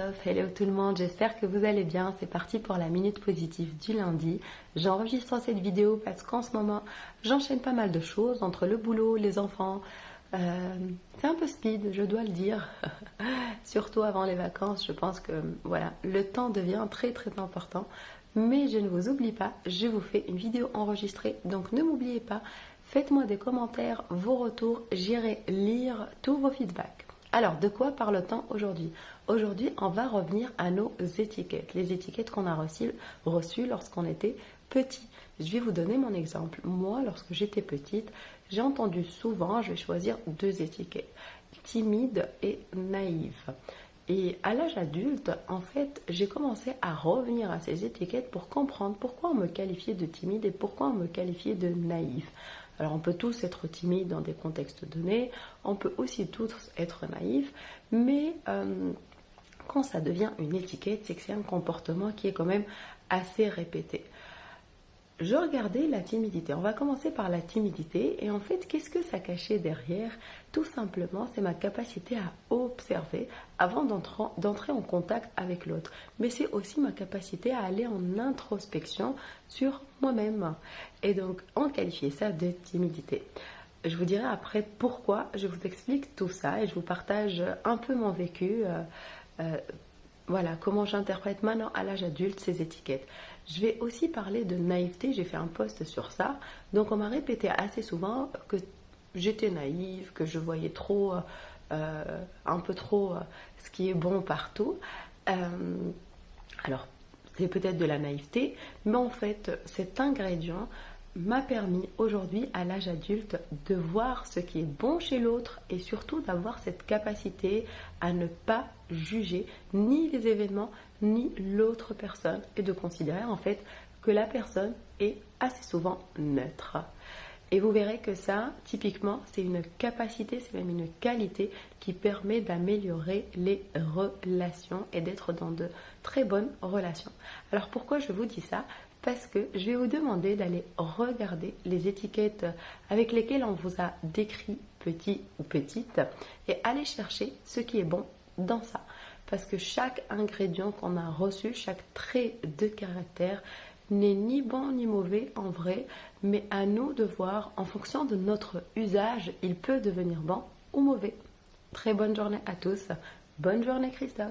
Christophe, hello tout le monde, j'espère que vous allez bien. C'est parti pour la minute positive du lundi. J'enregistre cette vidéo parce qu'en ce moment, j'enchaîne pas mal de choses entre le boulot, les enfants. C'est un peu speed, je dois le dire. Surtout avant les vacances, je pense que voilà, le temps devient très très important. Mais je ne vous oublie pas, je vous fais une vidéo enregistrée, donc ne m'oubliez pas. Faites-moi des commentaires, vos retours, j'irai lire tous vos feedbacks. Alors, de quoi parle-t-on aujourd'hui? Aujourd'hui, on va revenir à nos étiquettes, les étiquettes qu'on a reçues lorsqu'on était petit. Je vais vous donner mon exemple. Moi, lorsque j'étais petite, j'ai entendu souvent, je vais choisir deux étiquettes, timide et naïve. Et à l'âge adulte, en fait, j'ai commencé à revenir à ces étiquettes pour comprendre pourquoi on me qualifiait de timide et pourquoi on me qualifiait de naïve. Alors, on peut tous être timides dans des contextes donnés, on peut aussi tous être naïfs, mais quand ça devient une étiquette, c'est que c'est un comportement qui est quand même assez répété. Je regardais la timidité. On va commencer par la timidité. Et en fait, qu'est-ce que ça cachait derrière? Tout simplement, c'est ma capacité à observer avant d'entrer en contact avec l'autre. Mais c'est aussi ma capacité à aller en introspection sur moi-même. Et donc, on qualifiait ça de timidité. Je vous dirai après pourquoi. Je vous explique tout ça et je vous partage un peu mon vécu. Voilà, comment j'interprète maintenant à l'âge adulte ces étiquettes. Je vais aussi parler de naïveté, j'ai fait un post sur ça. Donc on m'a répété assez souvent que j'étais naïve, que je voyais trop, un peu trop ce qui est bon partout. Alors, c'est peut-être de la naïveté, mais en fait, cet ingrédient m'a permis aujourd'hui, à l'âge adulte, de voir ce qui est bon chez l'autre et surtout d'avoir cette capacité à ne pas juger ni les événements ni l'autre personne et de considérer en fait que la personne est assez souvent neutre. Et vous verrez que ça, typiquement, c'est une capacité, c'est même une qualité qui permet d'améliorer les relations et d'être dans de très bonnes relations. Alors pourquoi je vous dis ça? Parce que je vais vous demander d'aller regarder les étiquettes avec lesquelles on vous a décrit petit ou petite et aller chercher ce qui est bon dans ça. Parce que chaque ingrédient qu'on a reçu, chaque trait de caractère n'est ni bon ni mauvais en vrai, mais à nous de voir en fonction de notre usage, il peut devenir bon ou mauvais. Très bonne journée à tous. Bonne journée Christophe.